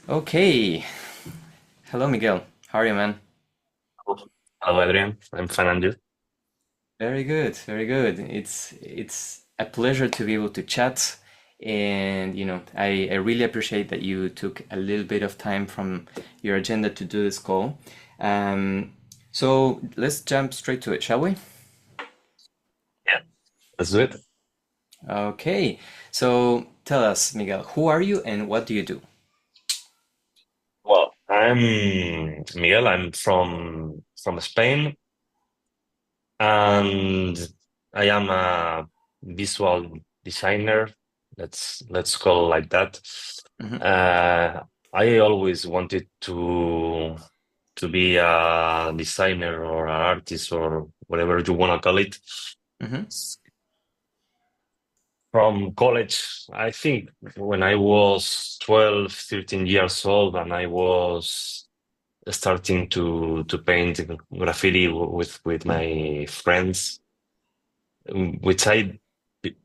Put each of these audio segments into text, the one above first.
Okay. Hello, Miguel. How are you, man? Hello, Adrian. I'm fine, and you? Very good, very good. It's a pleasure to be able to chat, and I really appreciate that you took a little bit of time from your agenda to do this call. Um, so let's jump straight to it, shall we? Yeah, let's do it. Okay. So tell us, Miguel, who are you and what do you do? Well, I'm Miguel. I'm from Spain, and I am a visual designer. Let's call it like that. Hmm. Uh, I always wanted to be a designer or an artist or whatever you want to call it. Hmm. From college, I think when I was 12, 13 years old, and I was starting to paint graffiti with my friends, which I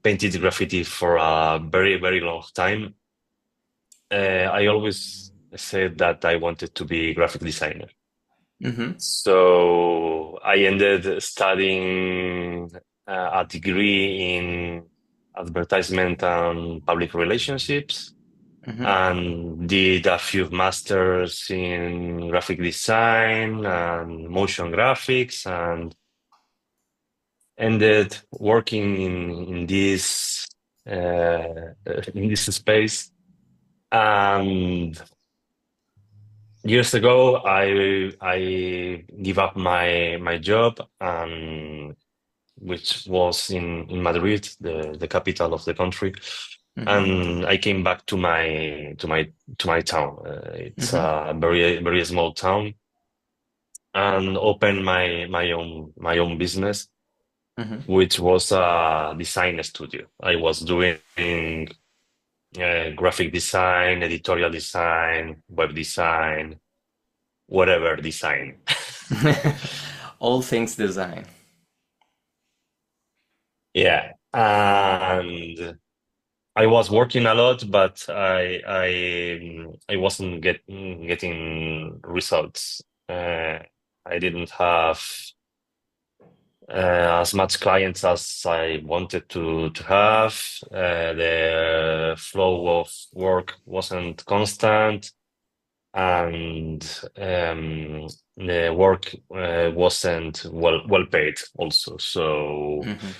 painted graffiti for a very, very long time. I always said that I wanted to be graphic designer. Hmm. So I ended studying a degree in advertisement and public relationships Hmm. and did a few masters in graphic design and motion graphics and ended working uh, in this space. And years ago, I give up my job, which was in Madrid, the capital of the country, Hmm. and I came back to my town. It's Hmm. a very very small town, and opened my own business, Hmm. which was a design studio. I was doing graphic design, editorial design, web design, whatever design. All things design. Yeah, and I was working a lot, but I wasn't getting results. I didn't have as much clients as I wanted to have. The flow of work wasn't constant, and the work wasn't well paid also. So Hmm.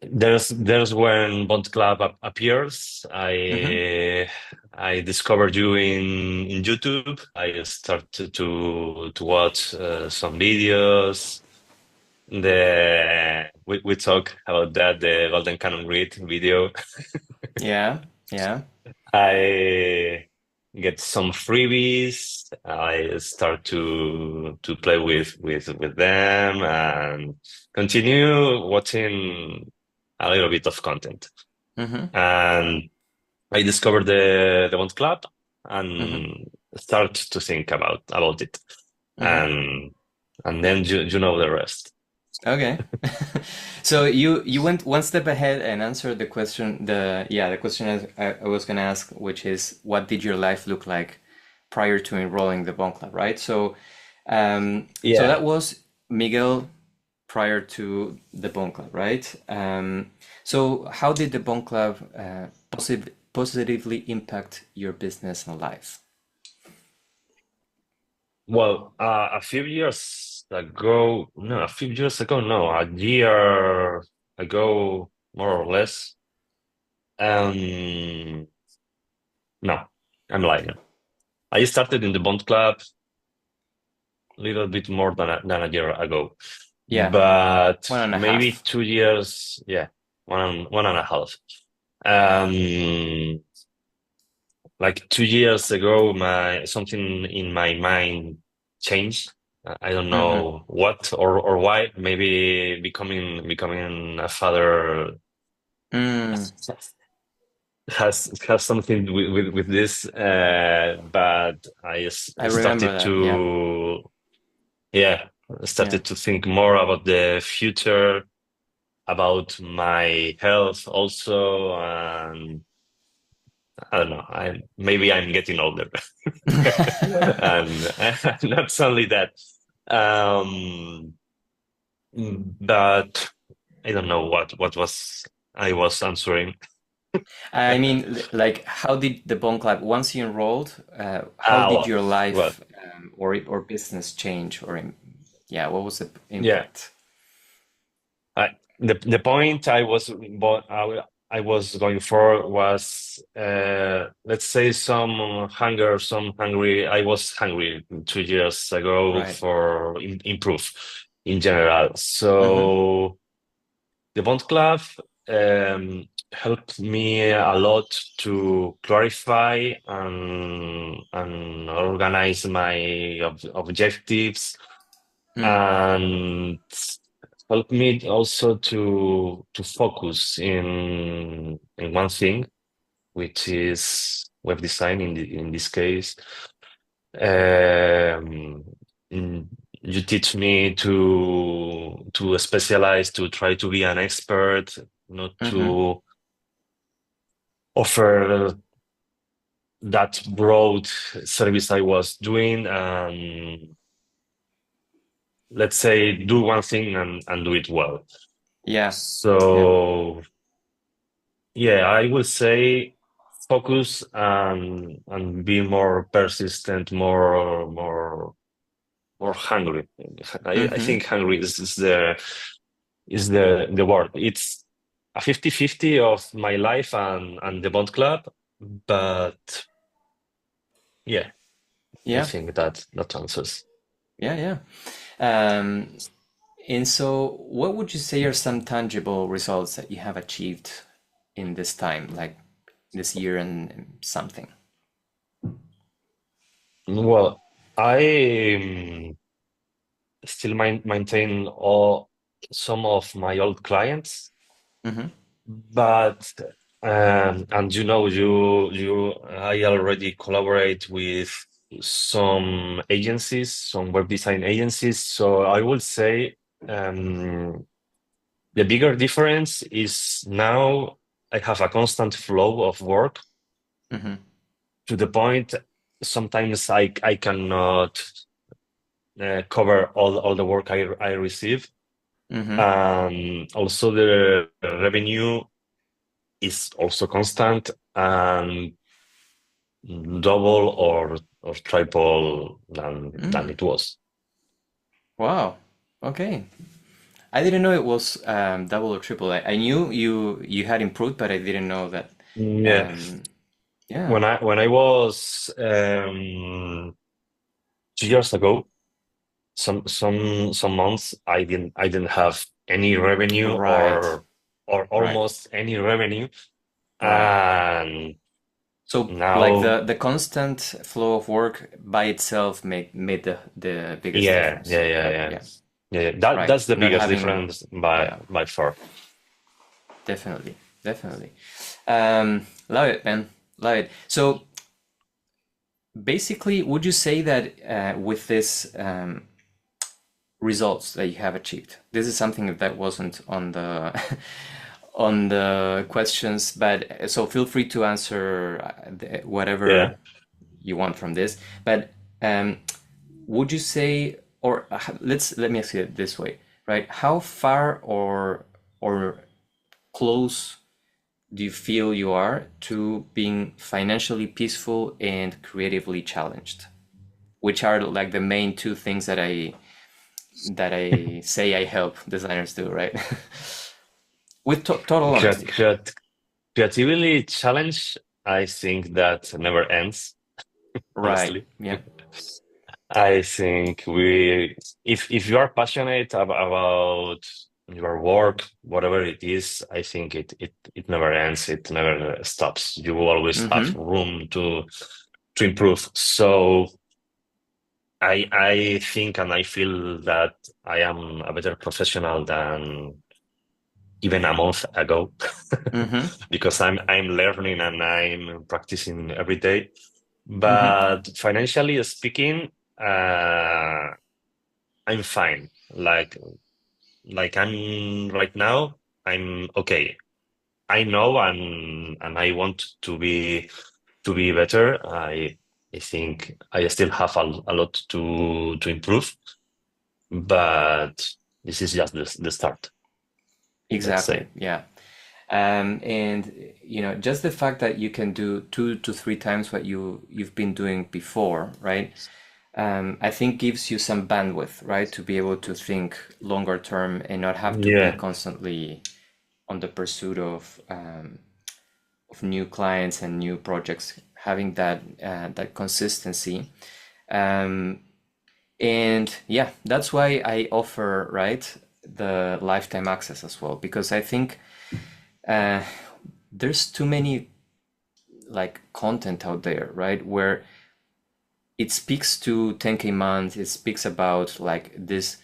there's when BONT Club appears. Hmm. I discovered you in YouTube. I started to watch some videos. We talk about that, the Golden Canon Grid video. Yeah, yeah. I get some freebies. I start to play with them and continue watching a little bit of content. Hmm. And I discovered the Bond Club Hmm. and start to think about it. Hmm. And and then you know the rest. Okay. So you went one step ahead and answered the question, the question I was gonna ask, which is what did your life look like prior to enrolling the Bond Club, right? So Yeah. that was Miguel prior to the Bond Club, right? So how did the Bond Club positively impact your business and life? Well, a few years ago, no, a year ago, more or less. Um, no, I'm lying. I started in the Bond Club a little bit more than a year ago, Yeah, but one and a maybe half. 2 years, yeah, one and a half. Um, like 2 years ago, my something in my mind changed. I don't Mm-hmm. know what or why. Maybe becoming a father Mm, has something with this. But I I remember started that. Yeah, yeah, yeah. started to think more about the future, about my health also, I don't know. Maybe I'm getting older, and not only that. Um, but I don't know what was I was answering. I mean, like, how did the Bone Club, once you enrolled, how did Well, your well, life or business change? Yeah, what was the yeah. impact? The point I was going for was let's say some hungry. I was hungry 2 years ago Right. for improve in general. Mm-hmm. So the Bond Club helped me a lot to clarify and organize my objectives, Mm. and helped me also to focus in one thing, which is web design in this case. Um, mm, you teach me to specialize, to try to be an expert, not Mm-hmm. to offer that broad service I was doing. Let's say do one thing and do it well. Yeah. Yeah. So yeah, I would say focus and be more persistent, more hungry. I Mm-hmm. think hungry is the word. It's a 50-50 of my life and the Bond Club, but yeah, I Yeah. think that answers. Yeah. Yeah. Um, and so, what would you say are some tangible results that you have achieved in this time, like this year and something? Well, I still maintain all some of my old clients, Mm-hmm. but and I already collaborate with some agencies, some web design agencies. So I would say um, the bigger difference is now I have a constant flow of work Mm-hmm. to the point sometimes I cannot cover all the work I receive. Mm-hmm. Also, the revenue is also constant and double or triple than Mm. it was. Wow. Okay. I didn't know it was double or triple. I knew you had improved, but I didn't know that. Yeah, Um, yeah. when I was 2 years ago, some months I didn't have any revenue Right. or Right. almost any revenue, Right. and So like now the constant flow of work by itself made the biggest yeah, difference, yeah, yeah, right? yeah, Yeah. yeah, yeah. That Right. that's the Not biggest having, difference by yeah, by far. definitely. Definitely. Love it, man. Love it. So basically, would you say that with this results that you have achieved, this is something that wasn't on the on the questions, but so feel free to answer Yeah. whatever you want from this. But um, would you say, or let me ask you it this way, right? How far or close do you feel you are to being financially peaceful and creatively challenged? Which are like the main two things that I say I help designers do, right? With total Creat- honesty. creat- Creatively challenge, I think that never ends, Right. honestly. Yeah. I think if you are passionate about your work, whatever it is, I think it never ends. It never stops. You will always have Mm-hmm. room to improve. So I think and I feel that I am a better professional than even a month ago Mm-hmm. because I'm learning and I'm practicing every day. Mm-hmm. But financially speaking, I'm fine. Like I'm right now, I'm okay. I know and I want to be better. I think I still have a lot to improve, but this is just the start, let's Exactly. say. Yeah. And just the fact that you can do 2 to 3 times what you've been doing before, right? I think gives you some bandwidth, right, to be able to think longer term and not have to be Yeah, constantly on the pursuit of new clients and new projects. Having that consistency, um, and yeah, that's why I offer, right, the lifetime access as well, because I think uh, there's too many like content out there, right, where it speaks to 10K month, it speaks about like this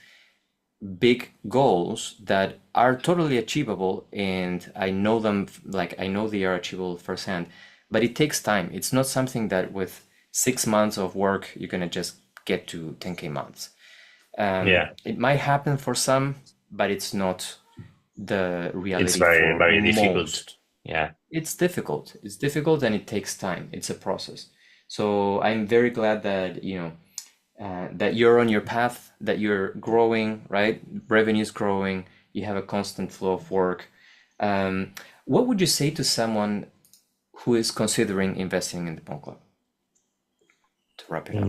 big goals that are totally achievable, and I know them, like I know they are achievable firsthand, but it takes time. It's not something that with 6 months of work you're gonna just get to 10K months. yeah. It might happen for some, but it's not the It's reality very, for very difficult. most. Yeah. It's difficult and it takes time. It's a process. So I'm very glad that that you're on your path, that you're growing, right? Revenue's growing, you have a constant flow of work. Um, what would you say to someone who is considering investing in the Bond Club, to wrap it up?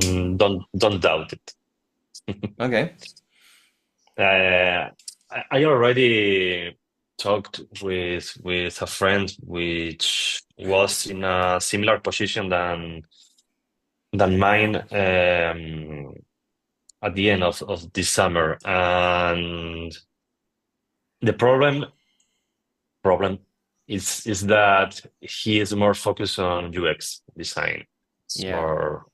Don't doubt it. Okay. I already talked with a friend which was in a similar position than mine at the end of this summer, and the problem is that he is more focused on UX design. It's Yeah. more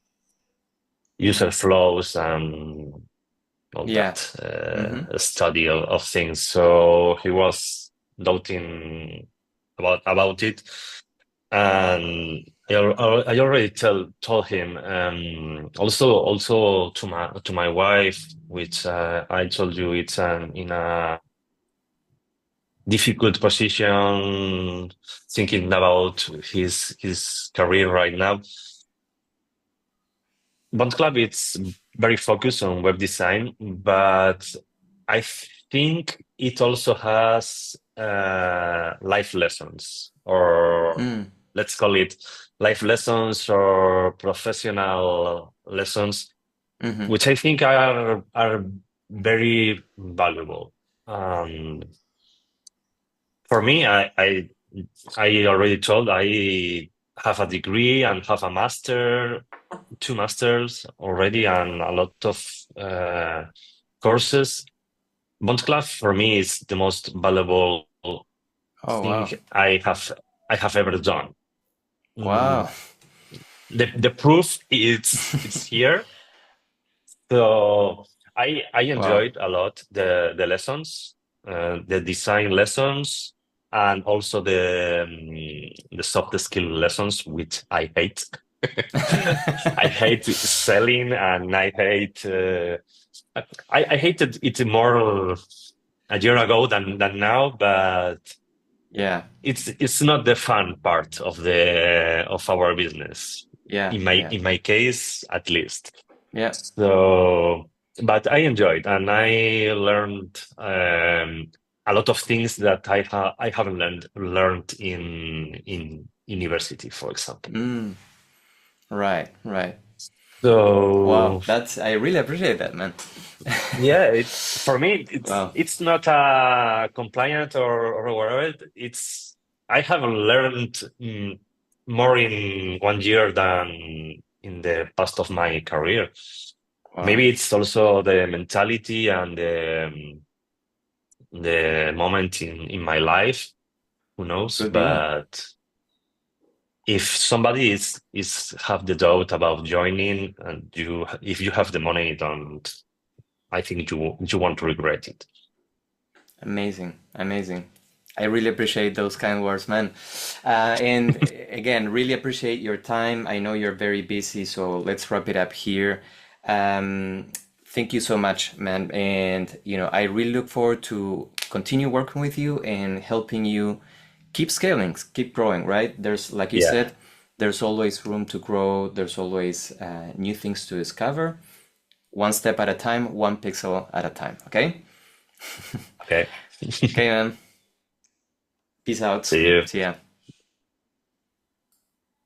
user flows and all Yeah. that Mm-hmm. study of things. So he was doubting about it, and I already told him. Also to my wife, which I told you it's in a difficult position, thinking about his career right now. BONT Club it's very focused on web design, but I think it also has life lessons, or Mm. let's call it life lessons or professional lessons, Mm-hmm. which I think are very valuable. Um, for me, I already told I have a degree and have a master, two masters already, and a lot of courses. BONT Club for me is the most valuable Oh thing wow. I have ever done. Mm, Wow. the proof it's here. So I Wow. enjoyed a lot the lessons, the design lessons, and also the soft skill lessons, which I hate. I hate selling, and I hate. I hated it more a year ago than now, but Yeah. it's not the fun part of our business Yeah. in my Yeah. in my case, at least. Yeah. So, but I enjoyed and I learned a lot of things that I haven't learned in university, for example. Mm. Right. Right. Wow. So That's I really appreciate that, man. yeah, for me Wow. it's not a compliant or whatever. I have learned more in 1 year than in the past of my career. Wow. Maybe it's also the mentality and the moment in my life. Who knows? Could be. But if somebody is have the doubt about joining, and if you have the money, don't. I think you won't regret it. Amazing. Amazing. I really appreciate those kind words, man. And again, really appreciate your time. I know you're very busy, so let's wrap it up here. Thank you so much, man. And I really look forward to continue working with you and helping you keep scaling, keep growing, right? There's, like you Yeah. said, there's always room to grow. There's always new things to discover. One step at a time, one pixel at a time. Okay? Okay. Okay, man. Peace out. See you. See ya.